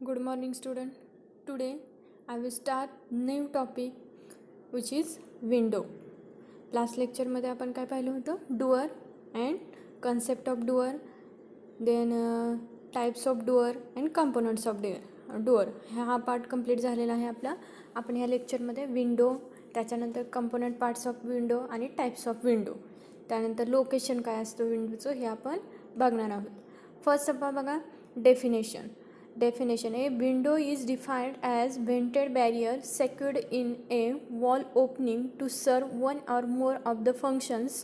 Good morning student. Today I will start new topic which is window. Last lecture मध्ये आपण काय पाहिलं होतं door and concept of door then types of door and components of door हा part complete झालेला आहे आपला. आपण ह्या लेक्चरमध्ये विंडो त्याच्यानंतर कंपोनंट पार्ट्स ऑफ विंडो आणि टाइप्स ऑफ विंडो त्यानंतर लोकेशन काय असतं विंडोचं हे आपण बघणार आहोत. फर्स्ट आपण बघा definition. Definition: A window is defined as vented barrier secured in a wall opening to serve one or more of the functions.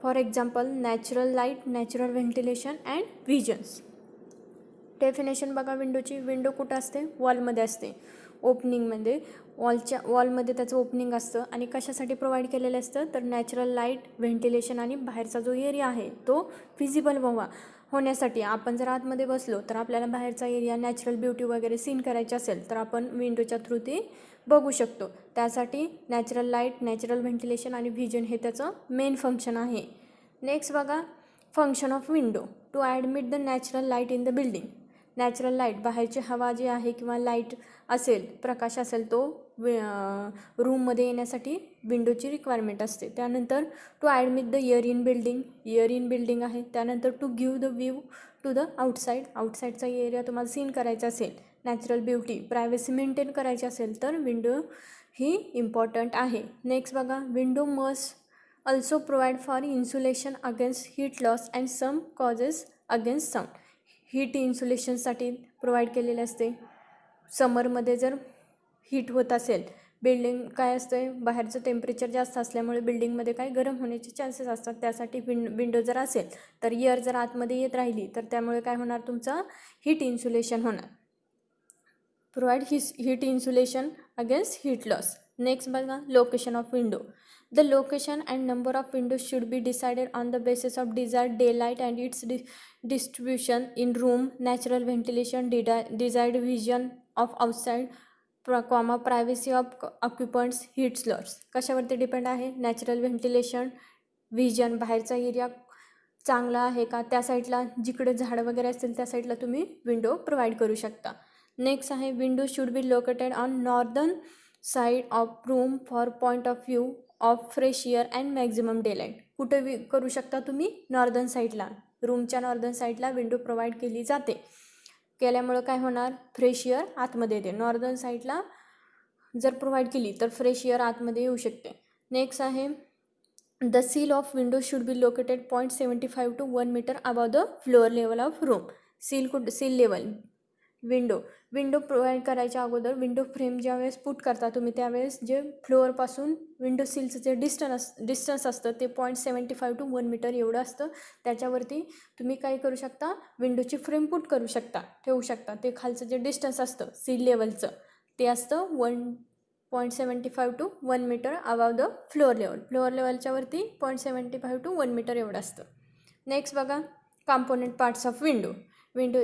For example, natural light, natural ventilation and visions. Definition बघा विंडोची. Window कुठं असते? वॉलमध्ये असते. ओपनिंगमध्ये वॉलमध्ये त्याचं opening असतं आणि कशासाठी provide केलेलं असतं तर नॅचरल लाईट, व्हेंटिलेशन आणि बाहेरचा जो एरिया आहे तो फिजिबल होण्यासाठी. आपण जर आतमध्ये बसलो तर आपल्याला बाहेरचा एरिया नॅचरल ब्युटी वगैरे सीन करायची असेल तर आपण विंडोच्या थ्रू ते बघू शकतो. त्यासाठी नॅचरल लाईट, नॅचरल व्हेंटिलेशन आणि व्हिजन हे त्याचं मेन फंक्शन आहे. नेक्स्ट बघा function of window. To admit the natural light in the building. Natural light बाहेरची हवा जी आहे किंवा लाईट असेल, प्रकाश असेल तो रूममध्ये येण्यासाठी विंडोची रिक्वायरमेंट असते. त्यानंतर to admit the air in building. Air in building आहे. त्यानंतर to give the view to the outside. आउटसाईडचा एरिया तुम्हाला सीन करायचा असेल, नॅचरल ब्युटी, प्रायव्हसी मेंटेन करायची असेल तर विंडो ही इम्पॉर्टंट आहे. नेक्स्ट बघा window must also provide for insulation against heat loss and some causes against sound. Heat इन्सुलेशनसाठी प्रोव्हाइड केलेले असते. समरमध्ये जर हीट होत असेल, बिल्डिंग काय असते बाहेरचं टेम्परेचर जास्त असल्यामुळे बिल्डिंगमध्ये काय गरम होण्याचे चान्सेस असतात. त्यासाठी विंडो जर असेल तर एअर जर आतमध्ये येत राहिली तर त्यामुळे काय होणार तुमचं हीट इन्सुलेशन होणार. Provide heat insulation against heat loss. Next बघा location of window. The location and number of windows should be decided on the basis of desired daylight and its distribution in room, natural ventilation, desired vision of outside, privacy of occupants, heat loss. कशावरती depend आहे? Natural ventilation, vision, बाहेरचा area चांगला आहे का, त्या साईडला जिकडे झाडं वगैरे असतील त्या साईडला तुम्ही विंडो प्रोव्हाइड करू शकता. नेक्स्ट आहे window should be located on northern side of room for point of view of fresh air and maximum daylight. कुठे करू शकता तुम्ही? नॉर्दर्न साईडला, रूमच्या नॉर्दर्न साईडला विंडो प्रोव्हाइड केली जाते. केल्यामुळं काय होणार? फ्रेश एअर आतमध्ये येते. नॉर्दर्न साईडला जर प्रोव्हाइड केली तर फ्रेश एअर आतमध्ये येऊ शकते. नेक्स्ट आहे the sill of window should be located 0.75 to 1 meter above the floor level of room. Sill level window provide करायच्या अगोदर विंडो फ्रेम ज्यावेळेस पुट करता तुम्ही त्यावेळेस जे फ्लोअरपासून विंडो सीलचं जे डिस्टन्स असतं ते 0.75 to 1 meter एवढं असतं. त्याच्यावरती तुम्ही काय करू शकता? विंडोची फ्रेम पुट करू शकता, ठेवू शकता. ते खालचं जे डिस्टन्स असतं सील लेवलचं ते असतं 1.75 to 1 meter above the floor लेवलच्या वरती 0.75 to 1 meter एवढं असतं. नेक्स्ट बघा कंपोनंट पार्ट्स ऑफ विंडो.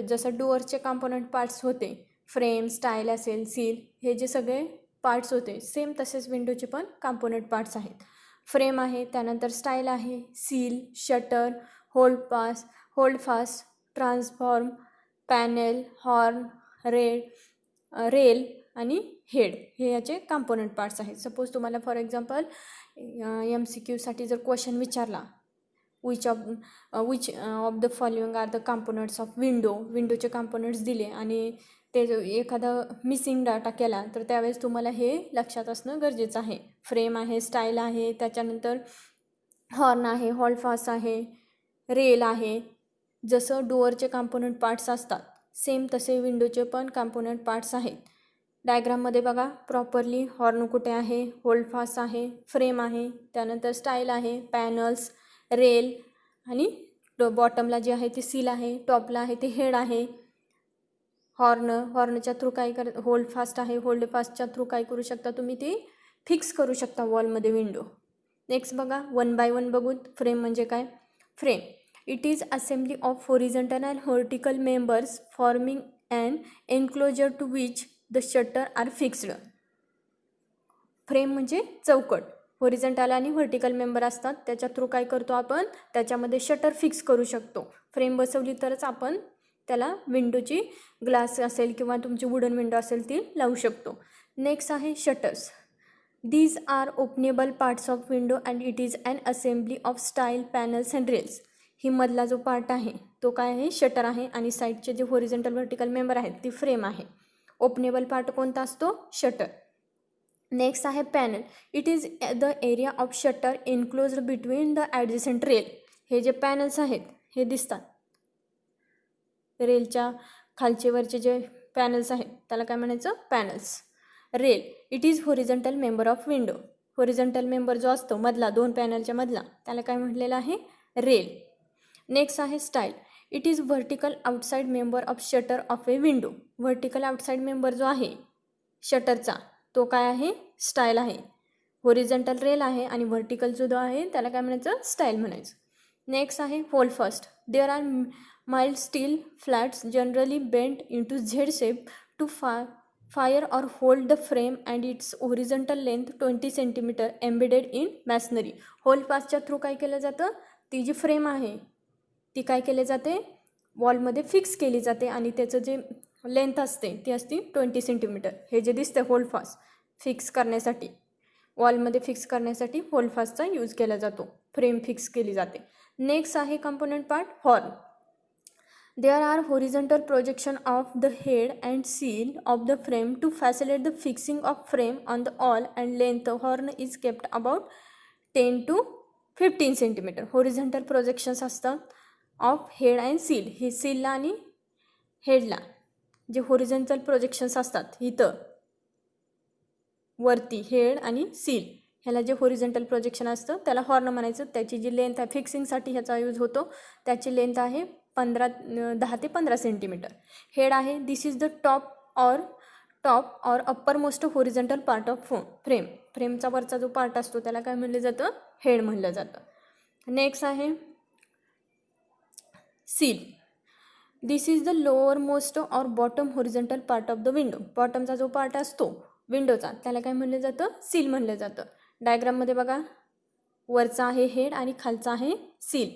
जसं डोअरचे कंपोनंट पार्ट्स होते, फ्रेम, स्टाईल असेल, सील, हे जे सगळे पार्ट्स होते सेम तसेच विंडोचे पण कंपोनंट पार्ट्स आहेत. फ्रेम आहे, त्यानंतर स्टाईल आहे, sill, shutter, hold fast, transform, panel, horn, rail आणि हेड हे याचे कंपोनंट पार्ट्स आहेत. सपोज तुम्हाला फॉर एक्झाम्पल MCQसाठी जर क्वेश्चन विचारला which of the following are the components of विंडोचे कंपोनंट्स दिले आणि ते एखादा मिसिंग डाटा केला तर त्यावेळेस तुम्हाला हे लक्षात असणं गरजेचं आहे. फ्रेम आहे, स्टाईल आहे, त्याच्यानंतर हॉर्न आहे, होल्ड फास्ट आहे, रेल आहे. जसं डोअरचे कंपोनंट पार्ट्स असतात सेम तसे विंडोचे पण कंपोनंट पार्ट्स आहेत. डायग्राममध्ये बघा प्रॉपरली हॉर्न कुठे आहे, होल्ड फास्ट आहे, फ्रेम आहे, त्यानंतर स्टाईल आहे, पॅनल्स, रेल आणि बॉटमला जे आहे ते सील आहे, टॉपला आहे ते हेड आहे. हॉर्नच्या थ्रू काय होल्ड फास्टच्या थ्रू काय करू शकता तुम्ही? ते फिक्स करू शकता वॉलमध्ये विंडो. नेक्स्ट बघा 1 by 1 बघू. फ्रेम म्हणजे काय? Frame it is assembly of horizontal and vertical members forming and enclosure to which the shutter are fixed. Frame म्हणजे चौकट, हॉरिझॉन्टल आणि व्हर्टिकल मेंबर असतात, त्याच्या थ्रू काय करतो आपण? त्याच्यामध्ये शटर फिक्स करू शकतो. फ्रेम बसवली तरच आपण त्याला विंडोची ग्लास असेल किंवा तुमची वुडन विंडो असेल ती लावू शकतो. नेक्स्ट आहे shutters. These are openable parts of window and it is an assembly of style panels and rails. ही मधला जो पार्ट आहे तो काय आहे, शटर आहे, आणि साईडचे जे होरिझोंटल व्हर्टिकल मेंबर आहेत ती फ्रेम आहे. ओपनेबल पार्ट कोणता असतो, शटर. नेक्स्ट आहे panel. It is the area of shutter enclosed between the adjacent rail. हे जे पॅनल्स आहेत हे दिसतात, रेलच्या खालचे वरचे जे पॅनल्स आहेत त्याला काय म्हणायचं, panels. Rail, it is horizontal member of window. Horizontal member जो असतो मधला, दोन पॅनलच्या मधला, त्याला काय म्हटलेलं आहे, रेल. नेक्स्ट आहे style. It is vertical outside member of shutter of a window. Vertical outside member जो आहे शटरचा तो काय आहे, स्टाईल आहे. होरिझोंटल रेल आहे आणि व्हर्टिकल जो आहे त्याला काय म्हणायचं, स्टाईल म्हणायचं. नेक्स्ट आहे holdfast. There are mild steel flats generally bent into Z shape to fire or hold the frame and its horizontal length 20 cm embedded in masonry. Hole पासच्या थ्रू काय केलं जातं, ती जी फ्रेम आहे ती काय केली जाते, वॉलमध्ये फिक्स केली जाते आणि त्याचं जे लेंथ असते ती असते 20 cm. हे जे दिसते होल फास फिक्स करण्यासाठी, वॉलमध्ये फिक्स करण्यासाठी होल फासचा यूज केला जातो, फ्रेम फिक्स केली जाते. नेक्स्ट आहे component part, horn. There are horizontal projection of the head and seal of the frame to facilitate the fixing of frame on the wall, and length horn is kept about 10 to 15 cm. Horizontal projections असतात of head and seal. हे सीलला आणि हेडला जे horizontal projections असतात इथं वरती, head आणि seal, ह्याला जे होरिझोंटल प्रोजेक्शन असतं त्याला हॉर्न म्हणायचं. त्याची जी लेंथ आहे फिक्सिंगसाठी ह्याचा यूज होतो, त्याची लेंथ आहे 10 ते 15 सेंटीमीटर. हेड आहे, this is the top or uppermost horizontal part of frame. फ्रेमचा वरचा जो पार्ट असतो त्याला काय म्हणलं जातं, हेड म्हणलं जातं. नेक्स्ट आहे sill. This is the lowermost or bottom horizontal part of the window. बॉटमचा जो पार्ट असतो विंडोचा त्याला काय म्हणलं जातं, सील म्हणलं जातं. डायग्राममध्ये बघा, वरचा आहे हेड आणि खालचा आहे सील.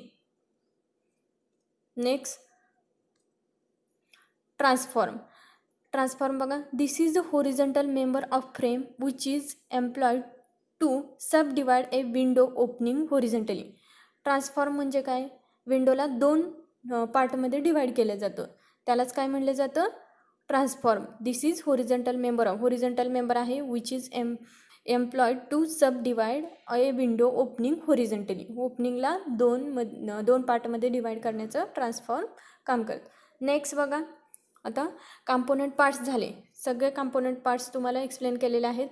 नेक्स्ट ट्रान्सफॉर्म बघा. This is the horizontal member of frame which is employed to subdivide a window opening horizontally. Transform म्हणजे काय, विंडोला दोन पार्टमध्ये डिवाइड केलं जातं, त्यालाच काय म्हणलं जातं, transform. This is horizontal member of, horizontal member आहे which is employed to subdivide a window opening horizontally. ओपनिंगला दोन पार्टमध्ये डिवाइड करण्याचं ट्रान्सफॉर्म काम करतं. नेक्स्ट बघा, आता कंपोनंट पार्ट्स झाले, सगळे कंपोनंट पार्ट्स तुम्हाला एक्सप्लेन केलेले आहेत.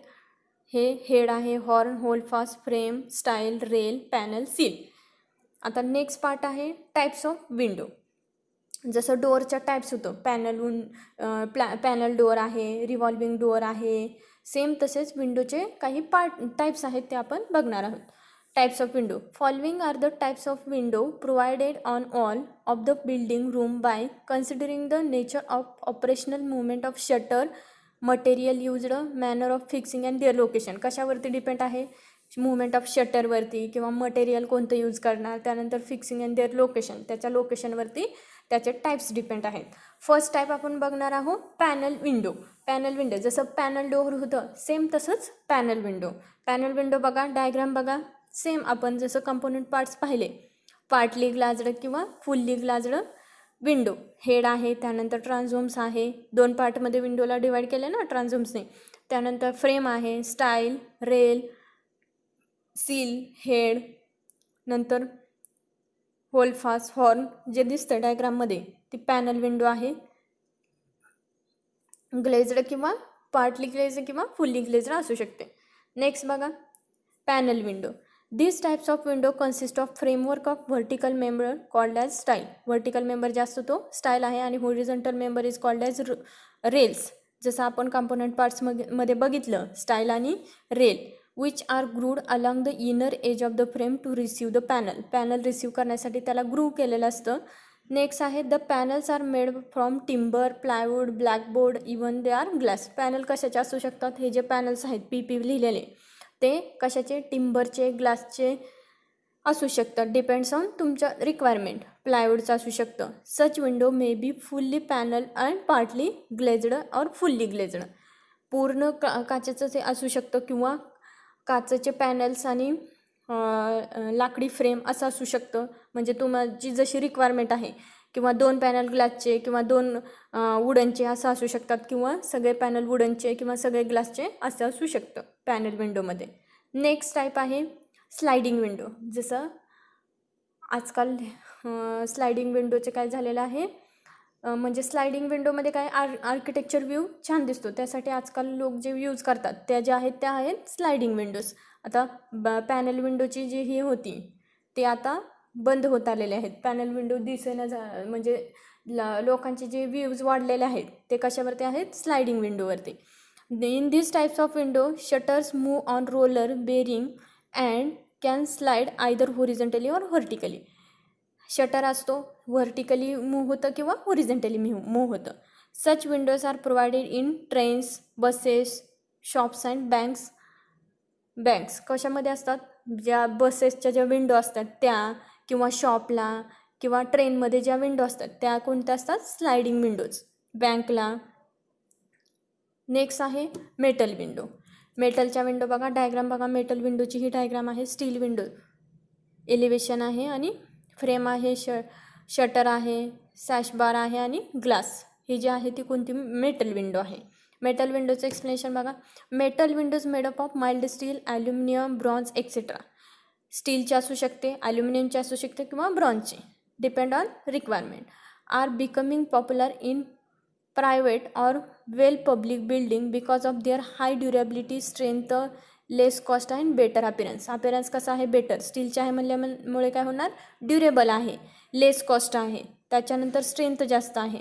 हे हेड आहे, horn, holdfast, frame, style, rail, panel, sill. आता नेक्स्ट पार्ट आहे टाईप्स ऑफ विंडो. जसं डोअरच्या टाईप्स होतं, पॅनल डोअर आहे, रिव्हॉल्विंग डोअर आहे, सेम तसेच विंडोचे काही टाईप्स आहेत ते आपण बघणार आहोत. Types of window. Following are the types of window provided on all of the building room by considering the nature of operational movement of shutter, material used, manner of fixing and there location. कशावरती depend आहे, movement of शटरवरती, किंवा material कोणतं use करणार, त्यानंतर fixing and there location, त्याच्या लोकेशनवरती त्याचे types depend आहेत. फर्स्ट टाईप आपण बघणार आहोत पॅनल विंडो. पॅनल विंडो जसं पॅनल डोअर होतं सेम तसंच पॅनल विंडो. पॅनल विंडो बघा, डायग्राम बघा, सेम आपण जसं कंपोनंट पार्ट्स पाहिले, पार्टली ग्लास्ड किंवा फुल्ली ग्लास्ड विंडो. हेड आहे, त्यानंतर ट्रान्झोम्स आहे, दोन पार्टमध्ये विंडोला डिवाइड केलं ना ट्रान्झोम्सने. त्यानंतर फ्रेम आहे, स्टाईल, रेल, सील, हेड, नंतर होल फास्ट, हॉर्न जे दिसतं डायग्राममध्ये ती पॅनल विंडो आहे. ग्लेज्ड किंवा पार्टली ग्लेज्ड किंवा फुल्ली ग्लेज्ड असू शकते. नेक्स्ट बघा, panel window. These types of window consist of framework of vertical member called as style. Vertical member जे असतो तो स्टाईल आहे आणि horizontal member is called as rails. जसं आपण कंपोनंट पार्ट्स मध्ये बघितलं, स्टाईल आणि rail, which are grooved along the inner edge of the frame to receive the panel. Panel receive करण्यासाठी त्याला ग्रूव केलेलं असतं. नेक्स्ट आहे the panels are made from timber, plywood, blackboard, even they are glass. Panel कशाचे असू शकतात, हे जे पॅनल्स आहेत PP लिहिलेले ते कशाचे, टिम्बरचे, ग्लासचे असू शकतात, डिपेंड्स ऑन तुमच्या रिक्वायरमेंट. प्लायवूडचं असू शकतं. Such window may be fully panel and partly glazed और फुल्ली ग्लेज्ड. पूर्ण काचेचं ते असू शकतं किंवा काचेचे पॅनल्स आणि लाकडी फ्रेम असं असू शकतं. म्हणजे तुमची जशी रिक्वायरमेंट आहे, किंवा 2 पॅनल ग्लासचे किंवा 2 वुडनचे असं असू शकतात, किंवा सगळे पॅनल वुडनचे किंवा सगळे ग्लासचे असं असू शकतं पॅनल विंडोमध्ये. नेक्स्ट टाईप आहे स्लायडिंग विंडो. जसं आजकाल स्लायडिंग विंडोचे काय झालेलं आहे, म्हणजे स्लायडिंग विंडोमध्ये काय आर्किटेक्चर व्ह्यू छान दिसतो. त्यासाठी आजकाल लोक जे यूज करतात त्या ज्या आहेत त्या आहेत स्लायडिंग विंडोज. आता पॅनल विंडोची जी ही होती ते आता बंद होत आलेले आहेत. पॅनल विंडो दिसेना म्हणजे लोकांचे जे व्ह्यूज वाढलेले आहेत ते कशावरती आहेत, स्लायडिंग विंडोवरती. In this types of window shutters move on roller bearing and can slide either horizontally और व्हर्टिकली. शटर असतो, व्हर्टिकली मूव्ह होतं किंवा होरिझॉन्टली मूव्ह होतं. Such windows are provided in trains, buses, shops and banks. कशामध्ये असतात, ज्या बसेसच्या ज्या विंडो असतात त्या, किंवा शॉपला किंवा ट्रेनमध्ये ज्या विंडो असतात त्या कोणत्या असतात, स्लायडिंग विंडोज, बँकला. नेक्स्ट आहे मेटल विंडो. मेटलच्या विंडो बघा, डायग्राम बघा. मेटल विंडोची ही डायग्राम आहे. स्टील विंडो एलिव्हेशन आहे आणि फ्रेम आहे, शटर आहे, सॅश बार आहे आणि ग्लास. ही जी आहे ती कोणती, मेटल विंडो आहे. मेटल विंडोचं एक्सप्लेनेशन बघा. Metal windows made up of mild steel, aluminium, bronze etcetera. स्टीलची असू शकते, ॲल्युमिनियमची असू शकते किंवा ब्रॉन्झची, depend on requirement. Are becoming popular in private और well public building because of their high durability, strength, less cost and better appearance कसा आहे, बेटर. स्टीलचे आहे म्हणल्यामुळे काय होणार, ड्युरेबल आहे, लेस कॉस्ट आहे, त्याच्यानंतर स्ट्रेंथ जास्त आहे.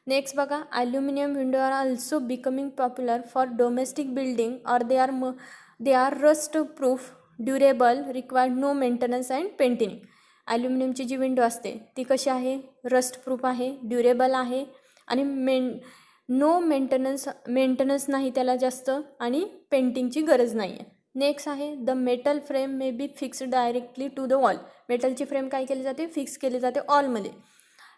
नेक्स्ट बघा, aluminium window are also becoming popular for domestic building और they are rust proof, durable, required no maintenance and painting. ॲल्युमिनियमची जी विंडो असते ती कशी आहे, रस्ट प्रूफ आहे, ड्युरेबल आहे आणि नो मेंटेनन्स नाही त्याला जास्त, आणि पेंटिंगची गरज नाही आहे. नेक्स्ट आहे the metal frame may be fixed directly to the wall. मेटलची फ्रेम काय केली जाते, फिक्स केली जाते वॉलमध्ये.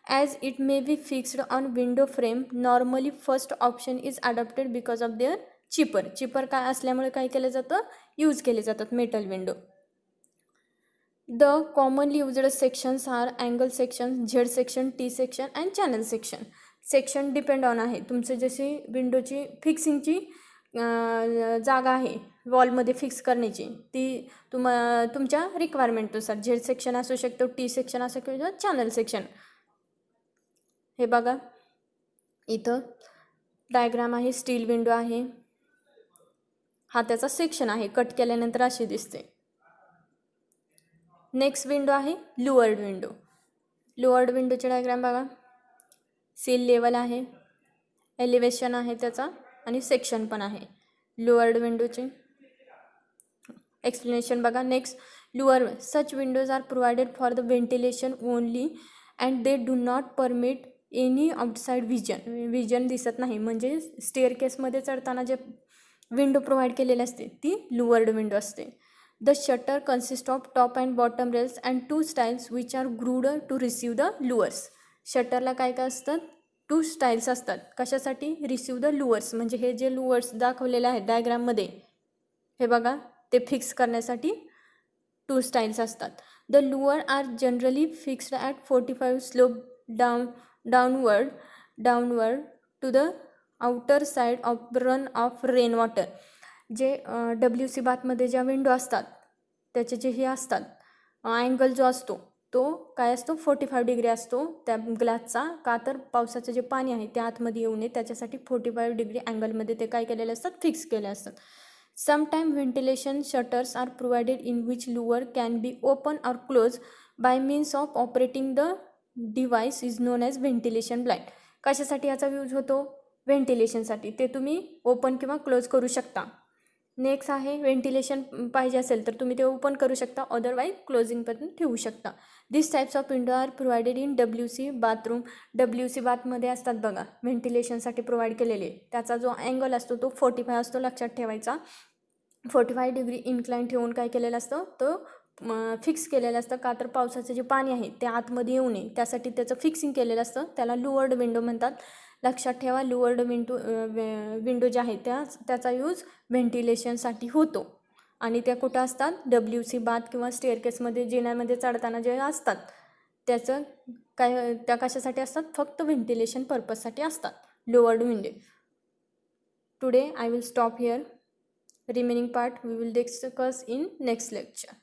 As it may be fixed on window frame, normally first option is adopted because of their cheaper काय असल्यामुळे काय केलं जातं, यूज केले जातात metal window. The commonly used sections are angle section, Z section, T section and channel section. Section depend on आहे तुमचं, जशी विंडोची फिक्सिंगची जागा आहे वॉलमध्ये फिक्स करण्याची, ती तुमच्या रिक्वायरमेंटनुसार झेड सेक्शन असू शकतो, टी सेक्शन असू शकतो, चॅनल सेक्शन. हे बघा इथं डायग्राम आहे. स्टील विंडो आहे, हा त्याचा सेक्शन आहे, कट केल्यानंतर अशी दिसते. नेक्स्ट विंडो आहे लोअर्ड विंडो. लोअर्ड विंडोचे डायग्राम बघा. सील लेवल आहे, एलिव्हेशन आहे त्याचा आणि सेक्शन पण आहे. लोअर्ड विंडोचे एक्सप्लेनेशन बघा. Next, louvre such windows are provided for the ventilation only and they do not permit any outside vision दिसत नाही. म्हणजे स्टेअरकेसमध्ये चढताना जे विंडो प्रोव्हाइड केलेली असते ती लोअर्ड विंडो असते. The shutter consist of top and bottom rails and 2 stiles which are grooved to receive the louvres. शटरला काय काय असतात, 2 स्टाईल्स असतात. कशासाठी, रिसीव्ह द लुअर्स, म्हणजे हे जे लुअर्स दाखवलेले आहेत डायग्राममध्ये हे बघा, ते फिक्स करण्यासाठी 2 स्टाईल्स असतात. The louvre are generally fixed at 45 slope downward to the outer side of run off rain water. जे WC बाथमध्ये ज्या विंडो असतात त्याचे जे हे असतात अँगल जो असतो तो काय असतो, 45 डिग्री असतो त्या ग्लासचा. का तर पावसाचं जे पाणी आहे ते आतमध्ये येऊ नये त्याच्यासाठी 45 डिग्री अँगलमध्ये ते काय केलेले असतात, फिक्स केले असतात. Sometime ventilation shutters are provided in which louvre can be open or close by means of operating the device is known as ventilation blind. कशासाठी याचा यूज होतो, व्हेंटिलेशनसाठी. ते तुम्ही ओपन किंवा क्लोज करू शकता. नेक्स्ट आहे व्हेंटिलेशन पाहिजे असेल तर तुम्ही ते ओपन करू शकता, अदरवाईज क्लोजिंगपर्यंत ठेवू शकता. This types of window are provided in WC bathroom. WC बाथमध्ये असतात बघा व्हेंटिलेशनसाठी प्रोव्हाइड केलेले. त्याचा जो अँगल असतो तो 45 असतो, लक्षात ठेवायचा. 45 डिग्री इन्क्लाइन ठेवून काय केलेलं असतं, तो फिक्स केलेलं असतं, का तर पावसाचं जे पाणी आहे ते आतमध्ये येऊ नये त्यासाठी त्याचं फिक्सिंग केलेलं असतं, त्याला लुवर्ड विंडो म्हणतात. लक्षात ठेवा, लुवर्ड विंडो ज्या आहेत त्याचा यूज व्हेंटिलेशनसाठी होतो आणि त्या कुठं असतात, WC बाथ किंवा स्टेअरकेसमध्ये जिन्यामध्ये चढताना जे असतात त्याचं त्या कशासाठी असतात, फक्त व्हेंटिलेशन पर्पजसाठी असतात lowered window. Today I will stop here. Remaining part we will discuss in next lecture.